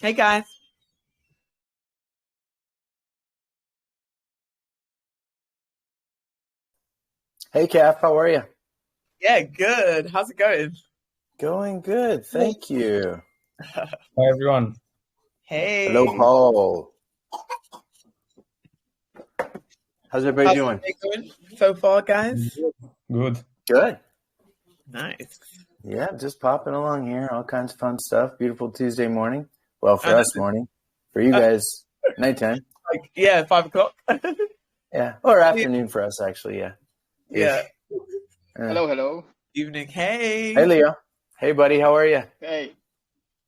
Hey guys. Hey, Kath, how are you? Yeah, good. How's it going? Going good, thank you. Hi everyone. Hello, Hey. Paul. How's everybody How's doing? it going so far, guys? Good. Good. Nice. Yeah, just popping along here. All kinds of fun stuff. Beautiful Tuesday morning. Well, for I know. us, morning. For you guys, nighttime. Yeah, 5 o'clock. Yeah, or afternoon for us, actually. Yeah, Yeah. ish. Yeah. Hello. Evening. Hey, Hey. Leo. Hey, buddy. How are you? Hey, It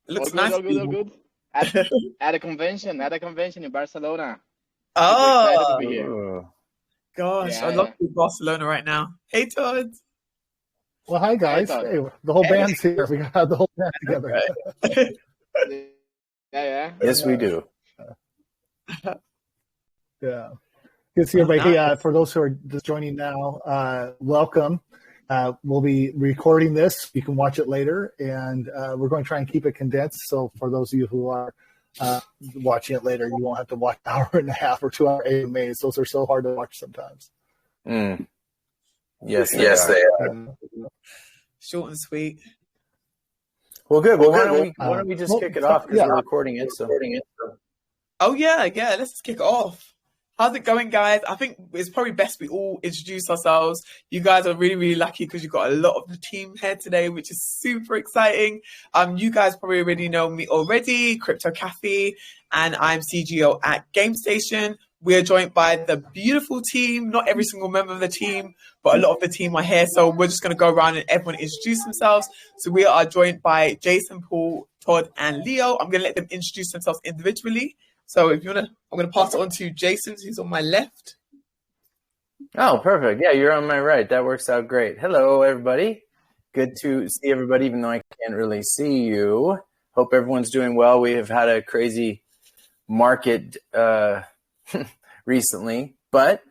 all looks good, nice all for good, all you. good. At a convention in Barcelona. Super excited to Oh be here. Ooh. gosh, I'd love Yeah. to be in Barcelona right now. Hey Todd. Well, hi Hey, guys. Todd. Hey, the whole Hey. band's here. We got the whole band together. Right. Yeah. Yes, we do. Yeah. Good to see Oh, everybody. nice. Hey, for those who are just joining now, welcome. We'll be recording this. You can watch it later, and we're going to try and keep it condensed. So for those of you who are watching it later, you won't have to watch an hour and a half or 2 hour AMAs. Those are so hard to watch sometimes. Mm. Yes, they are. Short and sweet. Well, good. Well, why don't we just kick it off because yeah. we're recording it. So. Oh yeah. Let's just kick it off. How's it going, guys? I think it's probably best we all introduce ourselves. You guys are really, really lucky because you've got a lot of the team here today, which is super exciting. You guys probably already know me already, Crypto Cafe, and I'm CGO at GameStation. We are joined by the beautiful team. Not every single member of the team, but a lot of the team are here. So we're just going to go around and everyone introduce themselves. So we are joined by Jason, Paul, Todd, and Leo. I'm going to let them introduce themselves individually. So if you want to, I'm going to pass it on to Jason, who's on my left. Oh, perfect. Yeah, you're on my right. That works out great. Hello, everybody. Good to see everybody, even though I can't really see you. Hope everyone's doing well. We have had a crazy market recently, but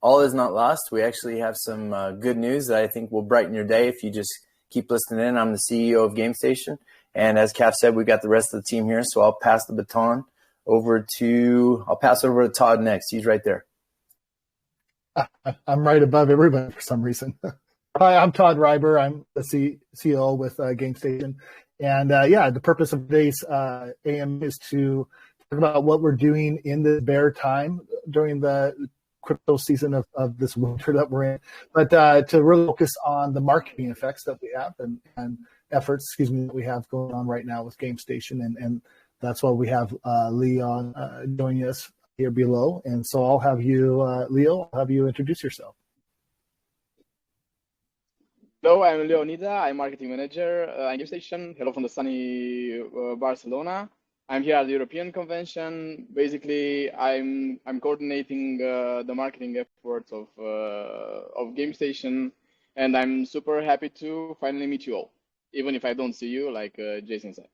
all is not lost. We actually have some good news that I think will brighten your day if you just keep listening in. I'm the CEO of GameStation, and as Kath said, we got the rest of the team here, so I'll pass the baton over to Todd next. He's right there. I'm right above everybody for some reason. Hi, I'm Todd Reiber. I'm the CEO with GameStation. And the purpose of today's AM is to talk about what we're doing in the bear time during the crypto season of this winter that we're in, but to really focus on the marketing effects that we have and efforts, that we have going on right now with GameStation. And that's why we have Leon joining us here below. And so I'll have you, Leo, I'll have you introduce yourself. Hello, I'm Leonida. I'm marketing manager at GameStation. Hello from the sunny Barcelona. I'm here at the European convention. Basically, I'm coordinating the marketing efforts of GameStation, and I'm super happy to finally meet you all, even if I don't see you, like Jason said.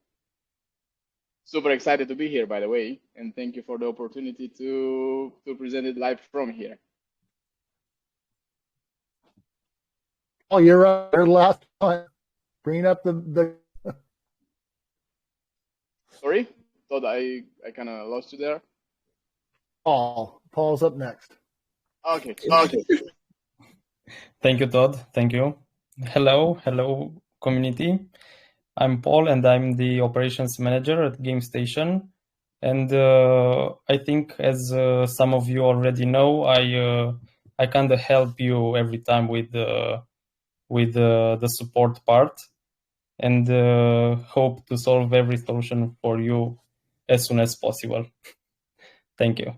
Super excited to be here, by the way, and thank you for the opportunity to present it live from here. Oh, you're last one. Bringing up the. Sorry, thought I kind of lost you there. Paul's up next. Okay. Thank you, Todd. Thank you. Hello, community. I'm Paul, and I'm the operations manager at GameStation. And I think, as some of you already know, I kind of help you every time with the support part, and hope to solve every solution for you as soon as possible. Thank you.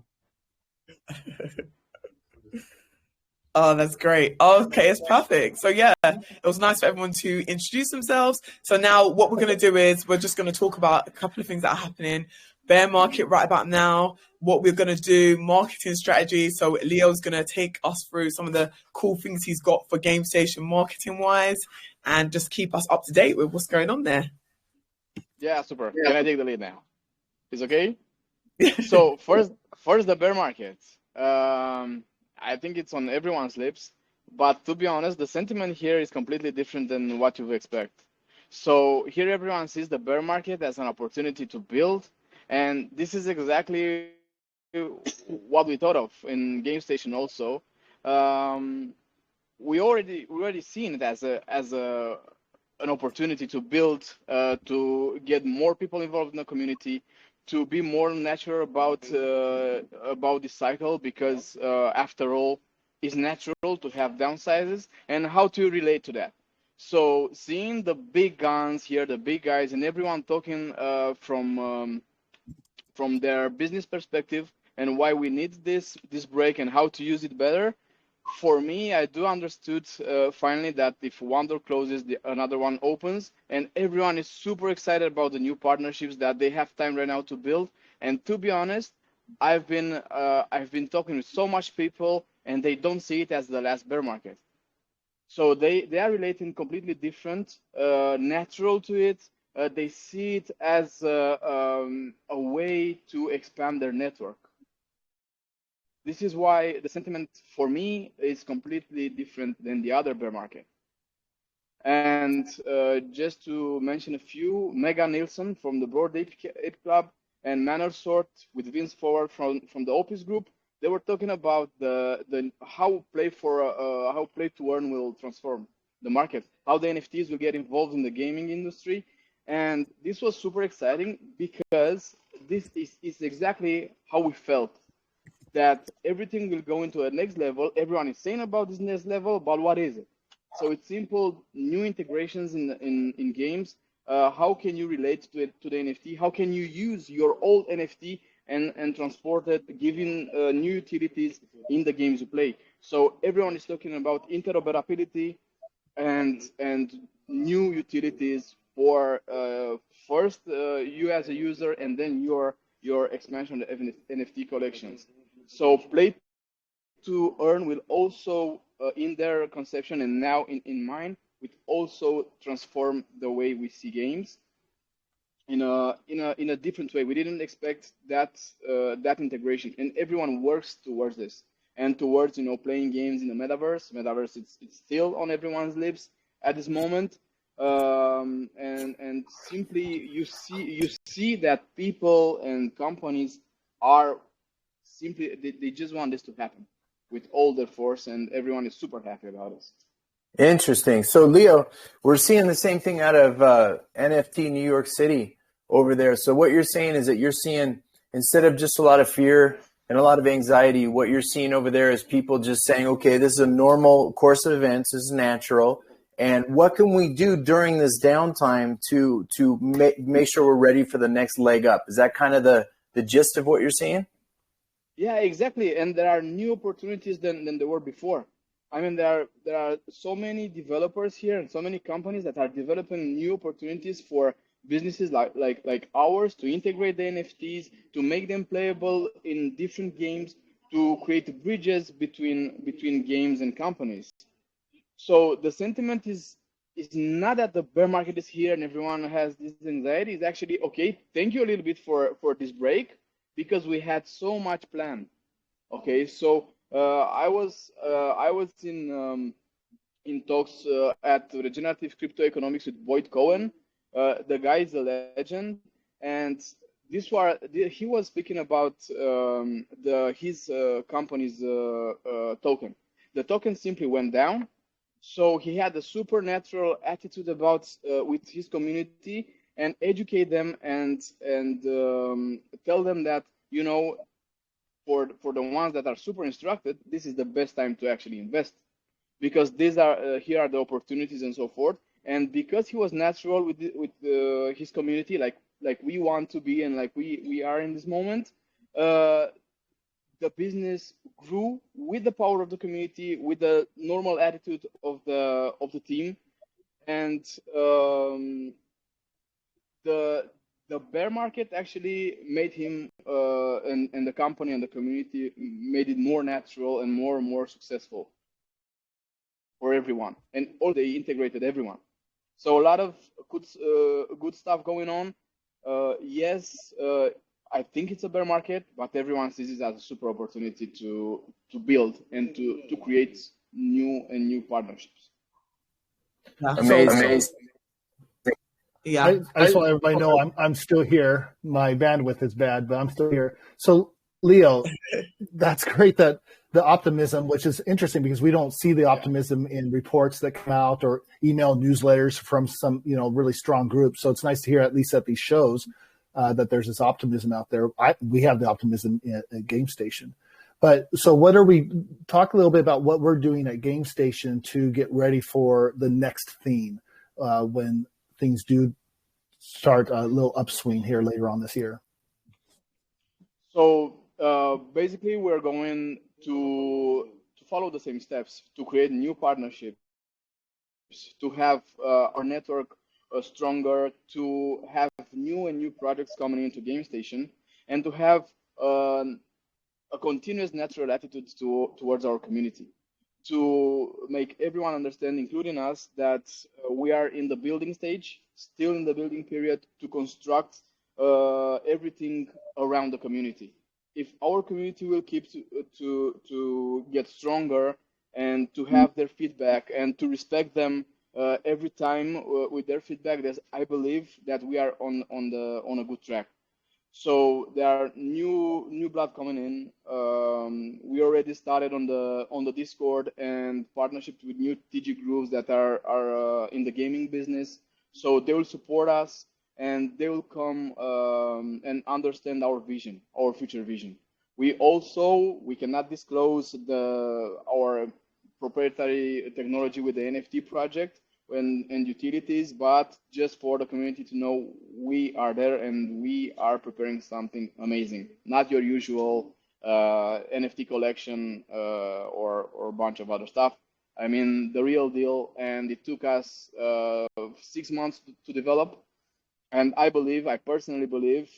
Oh, that's great. Okay, it's perfect. So yeah, it was nice for everyone to introduce themselves. So now what we're going to do is we're just going to talk about a couple of things that are happening. Bear market right about now, what we're going to do, marketing strategy. So Leo's going to take us through some of the cool things he's got for GameStation marketing-wise and just keep us up to date with what's going on there. Yeah, super. Can I take the lead now? Is okay? So first the bear market. I think it's on everyone's lips, but to be honest, the sentiment here is completely different than what you expect. So here everyone sees the bear market as an opportunity to build, And this is exactly what we thought of in GameStation also. We already seen it as a an opportunity to build, to get more people involved in the community, to be more natural about this cycle, because after all, it's natural to have downsizes, and how to relate to that. So seeing the big guns here, the big guys, and everyone talking from their business perspective and why we need this break and how to use it better. For me, I do understood finally that if one door closes, another one opens, and everyone is super excited about the new partnerships that they have time right now to build. And to be honest, I've been talking with so much people, and they don't see it as the last bear market. So they are relating completely different, natural to it. They see it as a way to expand their network. This is why the sentiment for me is completely different than the other bear market. And just to mention a few, Mega Nilsson from the Board Ape Club and Manor Sort with Vince Forward from the Opus Group, they were talking about the how play to earn will transform the market, how the NFTs will get involved in the gaming industry. And this was super exciting because this is exactly how we felt, that everything will go into a next level. Everyone is saying about this next level, but what is it? So it's simple, new integrations in games. How can you relate to the NFT? How can you use your old NFT and transport it, giving new utilities in the games you play? So everyone is talking about interoperability and new utilities for first you as a user, and then your expansion of NFT collections. So play to earn will also, in their conception and now in mine, will also transform the way we see games in a different way. We didn't expect that integration, and everyone works towards this and towards playing games in the metaverse. Metaverse, it's still on everyone's lips at this moment, and simply you see that people and companies are simply they just want this to happen with all their force, and everyone is super happy about it. Interesting. So, Leo, we're seeing the same thing out of NFT New York City over there. So what you're saying is that you're seeing, instead of just a lot of fear and a lot of anxiety, what you're seeing over there is people just saying, okay, this is a normal course of events, this is natural, and what can we do during this downtime to make sure we're ready for the next leg up? Is that kind of the gist of what you're seeing? Yeah, exactly. And there are new opportunities than there were before. I mean, there are so many developers here and so many companies that are developing new opportunities for businesses like ours to integrate the NFTs, to make them playable in different games, to create bridges between games and companies. So the sentiment is not that the bear market is here and everyone has this anxiety. It's actually, okay, thank you a little bit for this break, because we had so much planned. Okay, so I was in talks at Regenerative Crypto Economics with Boyd Cohen. The guy is a legend, and he was speaking about his company's token. The token simply went down, so he had a supernatural attitude about with his community and educate them and tell them that for the ones that are super instructed, this is the best time to actually invest, because these are here are the opportunities and so forth. And because he was natural with his community, like we want to be and like we are in this moment, the business grew with the power of the community, with the normal attitude of the team, and the bear market actually made him and the company and the community made it more natural and more successful for everyone, and all they integrated everyone. So a lot of good stuff going on. Yes, I think it's a bear market, but everyone sees it as a super opportunity to build and to create new partnerships. Yeah. Amazing. Yeah. I just want everybody to know I'm still here. My bandwidth is bad, but I'm still here. So, Leo, that's great that the optimism, which is interesting because we don't see the optimism in reports that come out or email newsletters from some, really strong groups. So it's nice to hear, at least at these shows, that there's this optimism out there. We have the optimism at GameStation. But so talk a little bit about what we're doing at GameStation to get ready for the next theme when things do start a little upswing here later on this year. So basically, we're going to follow the same steps to create new partnerships, to have our network stronger, to have new projects coming into GameStation, and to have a continuous natural attitude towards our community, to make everyone understand, including us, that we are in the building stage, still in the building period, to construct everything around the community. If our community will keep to get stronger and to have their feedback and to respect them every time with their feedback, I believe that we are on a good track. So there are new blood coming in. We already started on the Discord and partnerships with new TG groups that are in the gaming business. So they will support us and they will come and understand our vision, our future vision. We cannot disclose our proprietary technology with the NFT project and utilities, but just for the community to know we are there and we are preparing something amazing, not your usual NFT collection or a bunch of other stuff. I mean, the real deal, and it took us 6 months to develop, and I personally believe,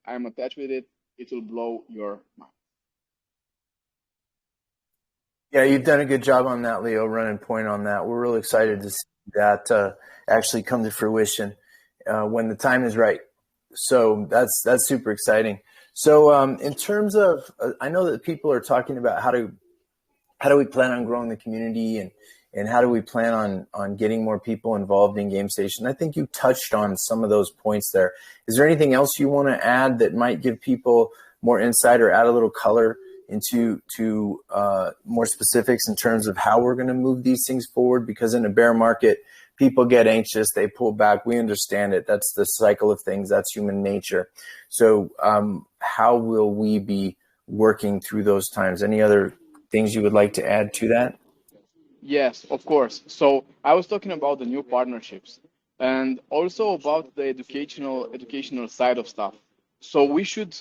I'm attached with it, it will blow your mind. Yeah, you've done a good job on that, Leo, running point on that. We're really excited to see that actually come to fruition when the time is right. So that's super exciting. So in terms of, I know that people are talking about how do we plan on growing the community and how do we plan on getting more people involved in GameStation? I think you touched on some of those points there. Is there anything else you want to add that might give people more insight or add a little color into more specifics in terms of how we're going to move these things forward? Because in a bear market, people get anxious, they pull back. We understand it. That's the cycle of things. That's human nature. So how will we be working through those times? Any other things you would like to add to that? Yes, of course. So I was talking about the new partnerships and also about the educational side of stuff. So we should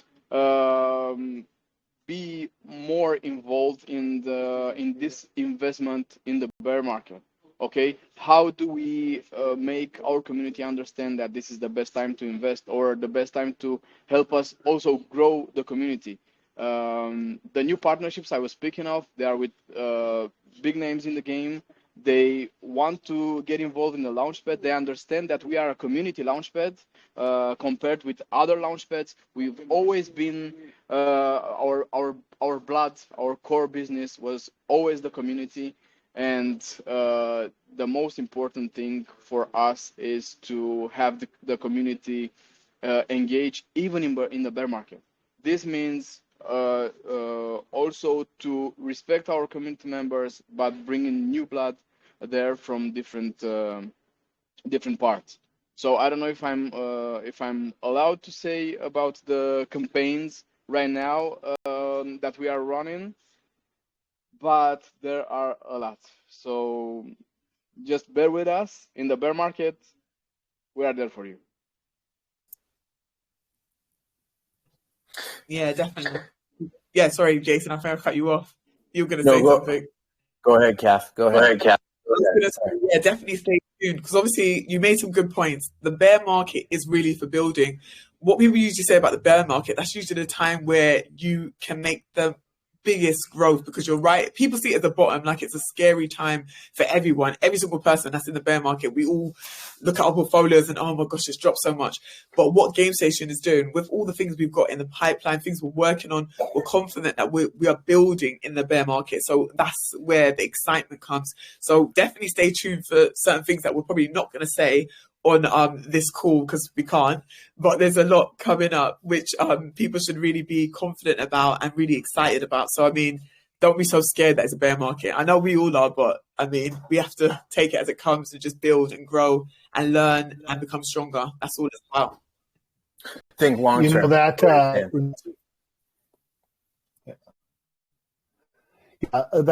be more involved in this investment in the bear market. Okay, how do we make our community understand that this is the best time to invest or the best time to help us also grow the community? The new partnerships I was speaking of, they are with big names in the game. They want to get involved in the launchpad. They understand that we are a community launchpad compared with other launchpads. We've always been our blood, our core business was always the community, and the most important thing for us is to have the community engage even in the bear market. This means also to respect our community members, but bringing new blood there from different parts. So I don't know if I'm allowed to say about the campaigns right now that we are running, but there are a lot. So just bear with us. In the bear market, we are there for you. Yeah, definitely. Yeah, sorry, Jason, I think I cut you off. You were going to say something. Go ahead, Kath. Go ahead. Yeah, definitely stay tuned, because obviously you made some good points. The bear market is really for building. What people usually say about the bear market, that's usually the time where you can make the biggest growth, because you're right. People see it at the bottom like it's a scary time for everyone. Every single person that's in the bear market, we all look at our portfolios and, oh my gosh, it's dropped so much. But what GameStation is doing with all the things we've got in the pipeline, things we're working on, we're confident that we are building in the bear market. So that's where the excitement comes. So definitely stay tuned for certain things that we're probably not going to say on this call because we can't, but there's a lot coming up which people should really be confident about and really excited about. So I mean, don't be so scared that it's a bear market. I know we all are, but I mean, we have to take it as it comes and just build and grow and learn and become stronger. That's all it's about. Think long term. That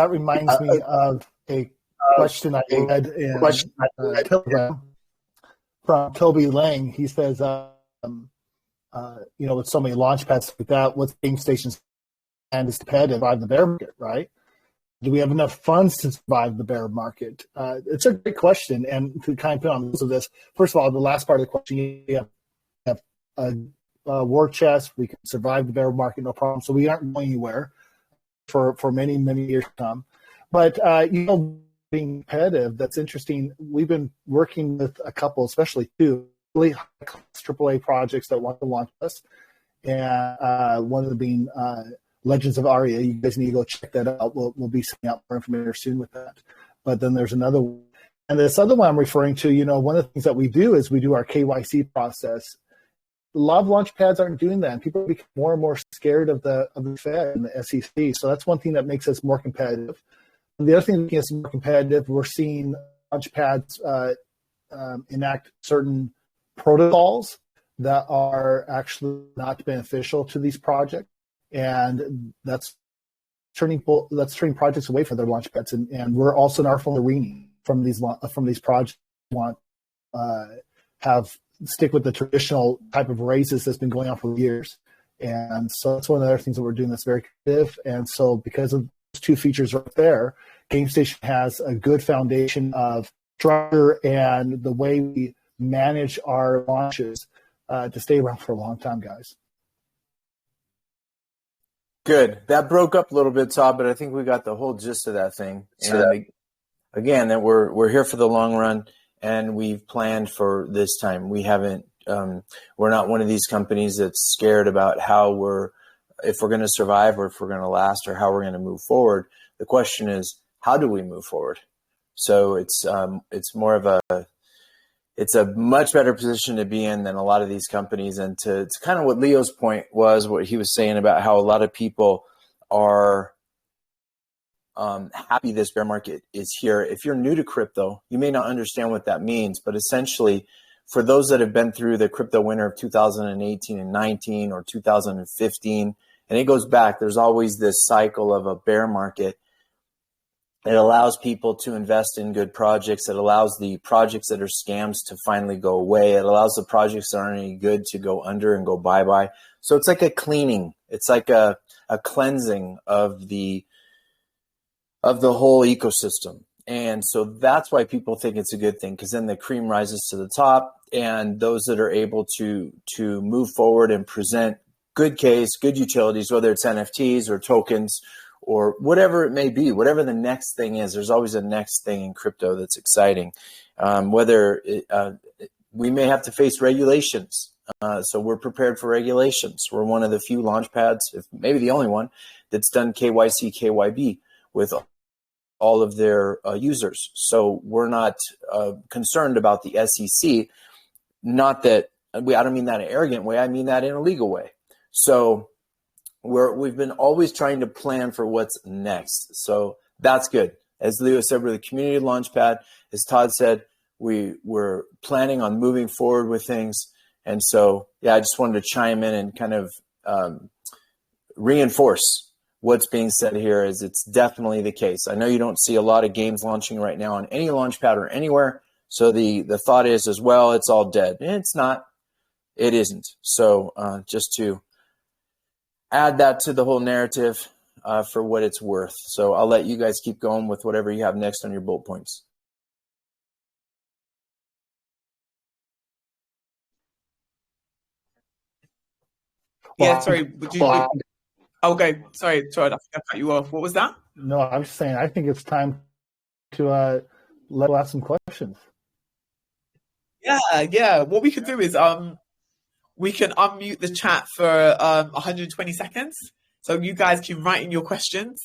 reminds me of a question I read in Telegram from Toby Lang. He says, with so many launch pads like that, what's GameStation's plan is to survive the bear market, right? Do we have enough funds to survive the bear market? It's a great question, and to kind of put on this, first of all, the last part of the question, you have a war chest. We can survive the bear market, no problem. So we aren't going anywhere for many, many years to come. But, being competitive, that's interesting. We've been working with a couple, especially two, really high-class AAA projects that want to launch us. And one of them being Legends of Aria. You guys need to go check that out. We'll be sending out more information soon with that. But then there's another one. And this other one I'm referring to, one of the things that we do is we do our KYC process. A lot of launch pads aren't doing that, and people become more and more scared of the Fed and the SEC. So that's one thing that makes us more competitive. And the other thing that makes us more competitive, we're seeing launch pads enact certain protocols that are actually not beneficial to these projects, and that's turning projects away from their launch pads. And we're also in our full arena from these projects. Want stick with the traditional type of raises that's been going on for years. And so that's one of the other things that we're doing that's very creative. And so because of those two features right there, GameStation has a good foundation of structure and the way we manage our launches to stay around for a long time, guys. Good. That broke up a little bit, Todd, but I think we got the whole gist of that thing. And again, that we're here for the long run, and we've planned for this time. We haven't. We're not one of these companies that's scared about if we're going to survive or if we're going to last or how we're going to move forward. The question is, how do we move forward? So it's more of it's a much better position to be in than a lot of these companies. And it's kind of what Leo's point was, what he was saying about how a lot of people are happy this bear market is here. If you're new to crypto, you may not understand what that means, but essentially for those that have been through the crypto winter of 2018 and 19 or 2015, and it goes back, there's always this cycle of a bear market. It allows people to invest in good projects. It allows the projects that are scams to finally go away. It allows the projects that aren't any good to go under and go bye-bye. So it's like a cleaning. It's like a cleansing of the whole ecosystem. And so that's why people think it's a good thing, because then the cream rises to the top, and those that are able to move forward and present good case, good utilities, whether it's NFTs or tokens or whatever it may be, whatever the next thing is, there's always a next thing in crypto that's exciting. We may have to face regulations. So we're prepared for regulations. We're one of the few launch pads, if maybe the only one, that's done KYC, KYB with all of their users. So we're not concerned about the SEC. Not that, I don't mean that in an arrogant way, I mean that in a legal way. So we've been always trying to plan for what's next. So that's good. As Leo said, we're the community launchpad. As Todd said, we're planning on moving forward with things. And so, yeah, I just wanted to chime in and kind of reinforce what's being said here, is it's definitely the case. I know you don't see a lot of games launching right now on any launchpad or anywhere. So the thought is as well, it's all dead. It's not. It isn't. So just to add that to the whole narrative for what it's worth. So I'll let you guys keep going with whatever you have next on your bullet points. Yeah, sorry. Would you? Okay, sorry, I think I cut you off. What was that? No, I'm just saying, I think it's time to let ask some questions. Yeah. What we could do is we can unmute the chat for 120 seconds. So you guys can write in your questions,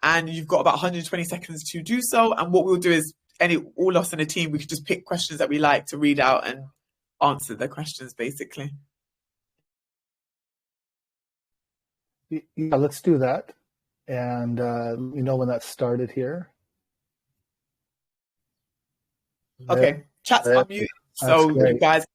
and you've got about 120 seconds to do so. And what we'll do is all us in the team, we could just pick questions that we like to read out and answer the questions, basically. Yeah, let's do that. And let me know when that started here. Okay, chat's unmuted, so you guys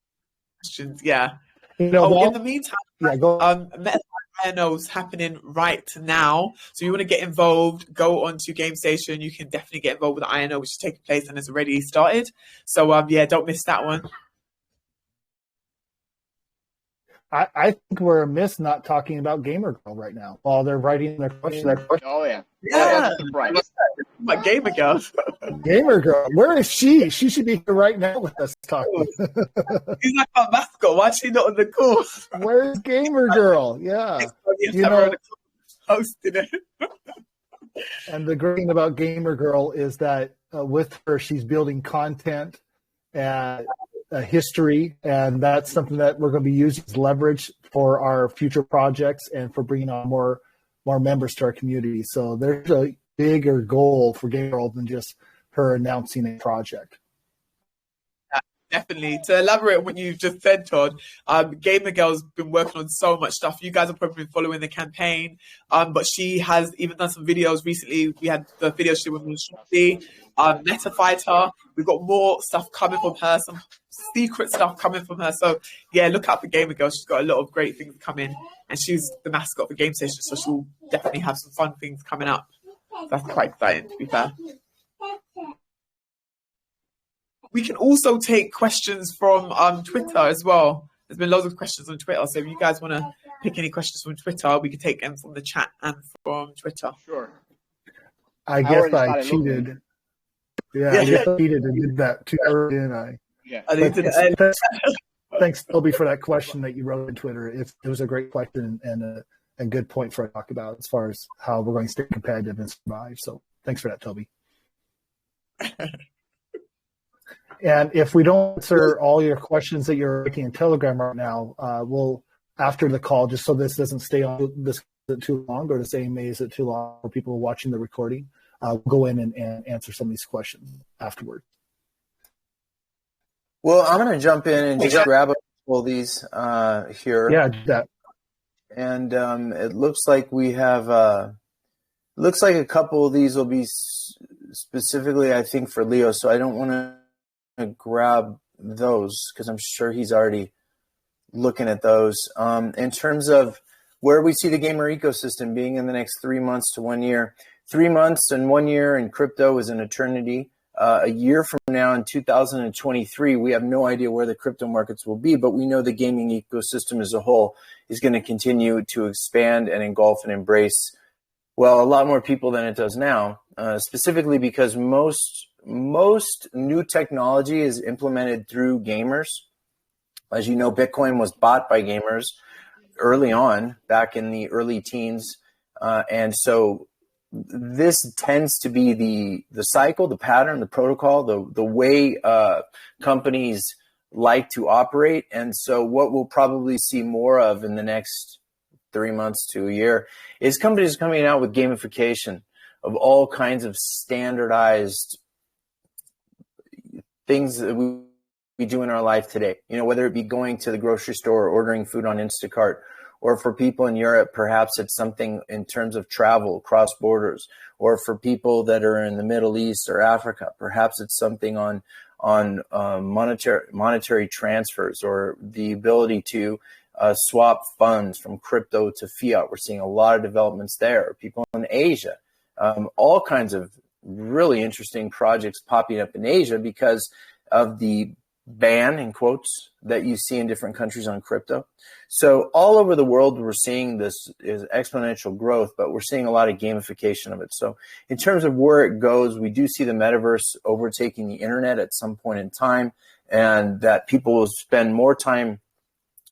questions, yeah. In the meantime, go. Meta INO's happening right now, so you want to get involved, go onto GameStation. You can definitely get involved with the INO, which is taking place and has already started. So yeah, don't miss that one. I think we're amiss not talking about Gamer Girl right now while they're writing their question. Oh yeah. My Gamer Girl. Gamer Girl, where is she? She should be here right now with us talking. She's like our mascot. Why is she not on the call? Where's Gamer Girl? Yeah, hosting it. And the great thing about Gamer Girl is that with her, she's building content and history, and that's something that we're going to be using as leverage for our future projects and for bringing on more members to our community. So there's a bigger goal for Gamer Girl than just her announcing a project. Definitely. To elaborate on what you just said, Todd, Gamer Girl's been working on so much stuff. You guys have probably been following the campaign, but she has even done some videos recently. We had the video she was on Meta Fighter. We've got more stuff coming from her, some secret stuff coming from her. So yeah, look out for Gamer Girl. She's got a lot of great things coming, and she's the mascot for GameStation, so she'll definitely have some fun things coming up. That's quite exciting, to be fair. We can also take questions from Twitter as well. There's been loads of questions on Twitter, so if you guys want to pick any questions from Twitter, we can take them from the chat and from Twitter. Sure. I guess I cheated. Yeah, I guess I cheated and did that too early, didn't I? Yeah. Thanks, Toby, for that question that you wrote on Twitter. It was a great question and a good point for us to talk about as far as how we're going to stay competitive and survive. So thanks for that, Toby. And if we don't answer all your questions that you're making in Telegram right now, we'll, after the call, just so this doesn't stay on this too long or to say, is it too long for people watching the recording, we'll go in and answer some of these questions afterward. Well, I'm going to jump in and just grab a couple of these here. Yeah, do that. And it looks like we have, looks like a couple of these will be specifically, I think, for Leo. So I don't want to grab those because I'm sure he's already looking at those. In terms of where we see the gamer ecosystem being in the next 3 months to 1 year, 3 months and 1 year in crypto is an eternity. A year from now in 2023, we have no idea where the crypto markets will be, but we know the gaming ecosystem as a whole is going to continue to expand and engulf and embrace, well, a lot more people than it does now, specifically because most new technology is implemented through gamers. As you know, Bitcoin was bought by gamers early on, back in the early teens. And so this tends to be the cycle, the pattern, the protocol, the way companies like to operate. And so what we'll probably see more of in the next 3 months to a year is companies coming out with gamification of all kinds of standardized things that we do in our life today. You know, whether it be going to the grocery store or ordering food on Instacart, or for people in Europe, perhaps it's something in terms of travel, cross borders, or for people that are in the Middle East or Africa, perhaps it's something on monetary transfers or the ability to swap funds from crypto to fiat. We're seeing a lot of developments there. People in Asia, all kinds of really interesting projects popping up in Asia because of the ban, in quotes, that you see in different countries on crypto. So all over the world, we're seeing this is exponential growth, but we're seeing a lot of gamification of it. So in terms of where it goes, we do see the metaverse overtaking the internet at some point in time, and that people will spend more time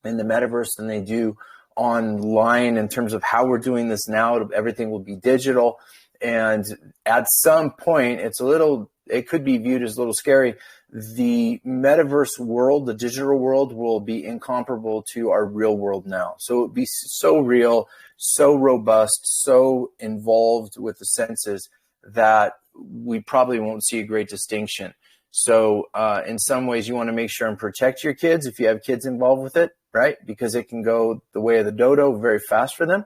in the metaverse than they do online in terms of how we're doing this now. Everything will be digital. And at some point, it could be viewed as a little scary. The metaverse world, the digital world, will be incomparable to our real world now. So it would be so real, so robust, so involved with the senses that we probably won't see a great distinction. So in some ways, you want to make sure and protect your kids if you have kids involved with it, right? Because it can go the way of the dodo very fast for them.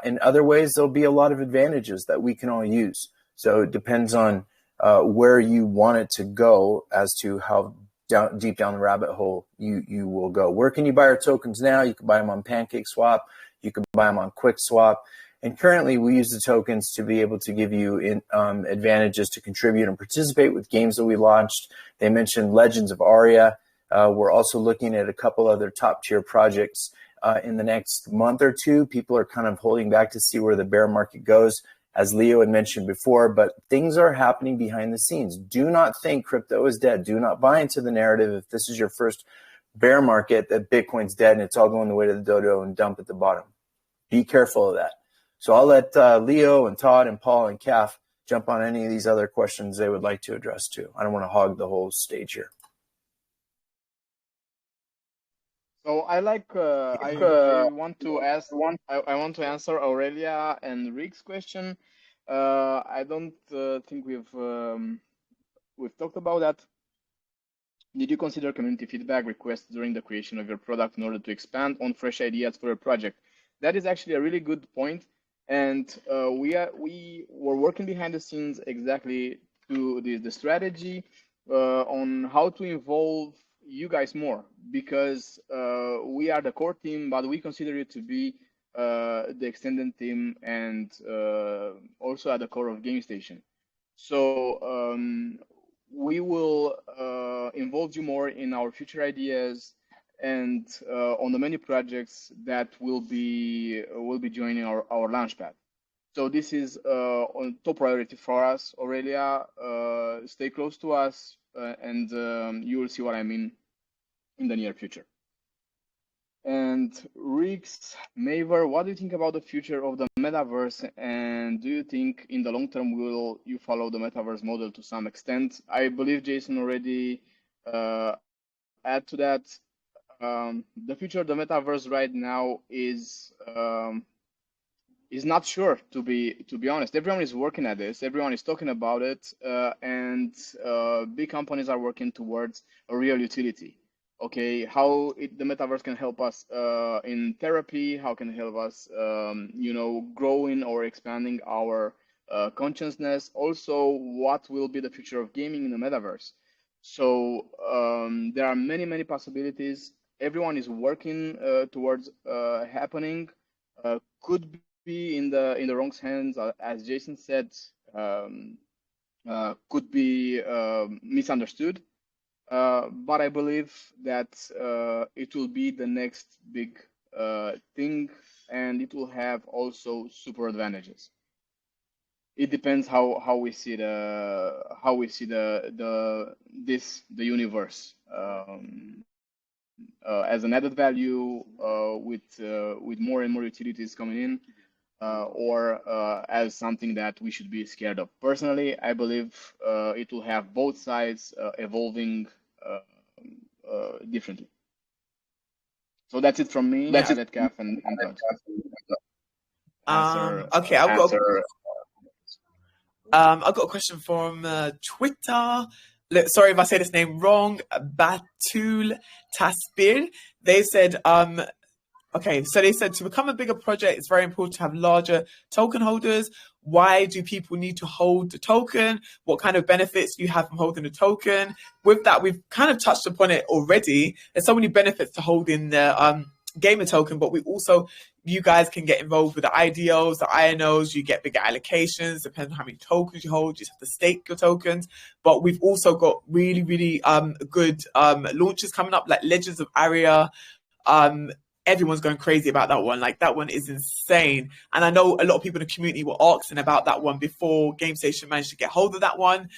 In other ways, there'll be a lot of advantages that we can all use. So it depends on where you want it to go as to how deep down the rabbit hole you will go. Where can you buy our tokens now? You can buy them on PancakeSwap. You can buy them on QuickSwap. And currently, we use the tokens to be able to give you advantages to contribute and participate with games that we launched. They mentioned Legends of Aria. We're also looking at a couple other top-tier projects in the next month or two. People are kind of holding back to see where the bear market goes, as Leo had mentioned before, but things are happening behind the scenes. Do not think crypto is dead. Do not buy into the narrative if this is your first bear market that Bitcoin's dead and it's all going the way to the dodo and dump at the bottom. Be careful of that. So I'll let Leo and Todd and Paul and Kaf jump on any of these other questions they would like to address too. I don't want to hog the whole stage here. So I want to answer Aurelia and Rick's question. I don't think we've talked about that. Did you consider community feedback requests during the creation of your product in order to expand on fresh ideas for your project? That is actually a really good point. And we were working behind the scenes exactly to the strategy on how to involve you guys more, because we are the core team, but we consider it to be the extended team and also at the core of GameStation. So we will involve you more in our future ideas and on the many projects that will be joining our launchpad. So this is on top priority for us, Aurelia. Stay close to us, and you will see what I mean in the near future. And Rix Maver, what do you think about the future of the metaverse? And do you think in the long term will you follow the metaverse model to some extent? I believe Jason already add to that. The future of the metaverse right now is not sure, to be honest. Everyone is working at this. Everyone is talking about it, and big companies are working towards a real utility. Okay, how the metaverse can help us in therapy, how can it help us, growing or expanding our consciousness. Also, what will be the future of gaming in the metaverse? So there are many possibilities. Everyone is working towards happening. Could be in the wrong hands, as Jason said. Could be misunderstood. But I believe that it will be the next big thing, and it will have also super advantages. It depends how we see the universe as an added value with more and more utilities coming in, or as something that we should be scared of. Personally, I believe it will have both sides evolving differently. So that's it from me. I'll let Kaf and Todd. Okay, I've got a question from Twitter. Sorry if I say this name wrong. Batul Taspir. They said, okay, so they said to become a bigger project, it's very important to have larger token holders. Why do people need to hold the token? What kind of benefits do you have from holding the token? With that, we've kind of touched upon it already. There's so many benefits to holding the gamer token, but you guys can get involved with the IDOs, the INOs, you get bigger allocations, depending on how many tokens you hold, you just have to stake your tokens. But we've also got really good launches coming up, like Legends of Aria. Everyone's going crazy about that one. Like, that one is insane. And I know a lot of people in the community were asking about that one before GameStation managed to get hold of that one.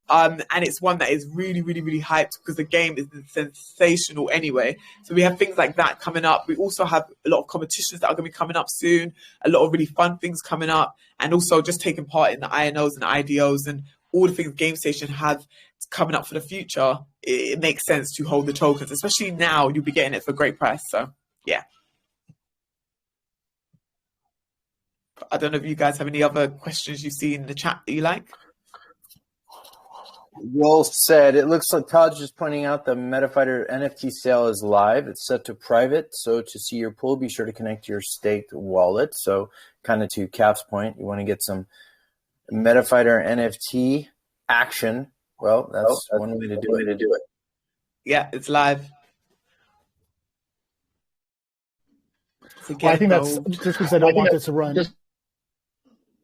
And it's one that is really hyped because the game is sensational anyway. So we have things like that coming up. We also have a lot of competitions that are going to be coming up soon, a lot of really fun things coming up, and also just taking part in the INOs and IDOs and all the things GameStation have coming up for the future. It makes sense to hold the tokens, especially now. You'll be getting it for a great price. So yeah. I don't know if you guys have any other questions you see in the chat that you like. Well said. It looks like Todd's just pointing out the MetaFighter NFT sale is live. It's set to private. So to see your pool, be sure to connect to your staked wallet. So kind of to Cap's point, you want to get some MetaFighter NFT action. Well, that's one way to do it. Yeah, it's live. So Well, I think that's involved. just because I don't want this to run.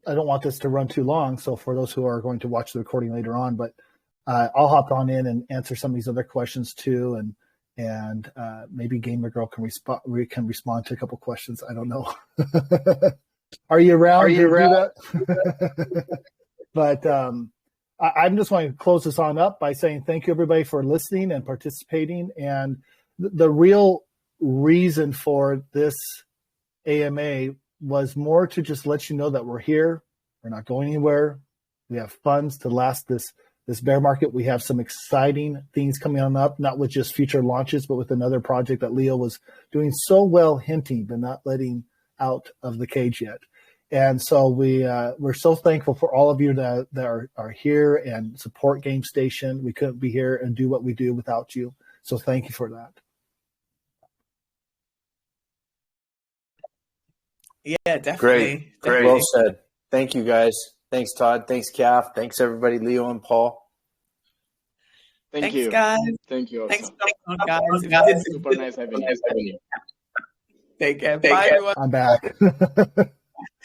I don't want this to run too long. So for those who are going to watch the recording later on, but I'll hop on in and answer some of these other questions too, and maybe Gamer Girl can respond to a couple questions. I don't know. Are you around? Are you around? But I'm just going to close this on up by saying thank you everybody for listening and participating. And the real reason for this AMA was more to just let you know that we're here. We're not going anywhere. We have funds to last this bear market. We have some exciting things coming on up, not with just future launches, but with another project that Leo was doing so well hinting, but not letting out of the cage yet. And so we're so thankful for all of you that are here and support GameStation. We couldn't be here and do what we do without you. So thank you for that. Yeah, definitely. Great. Well said. Thank you, guys. Thanks, Todd. Thanks, Calf. Thanks, everybody, Leo and Paul. Thanks, guys. Thank you. Also. Thanks for coming on, guys. Super nice having you. Take care. Bye, everyone. I'm back.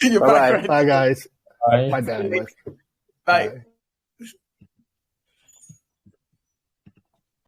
You're Bye-bye. back. Bye, guys. Bye. My bandwidth. Bye. Bye.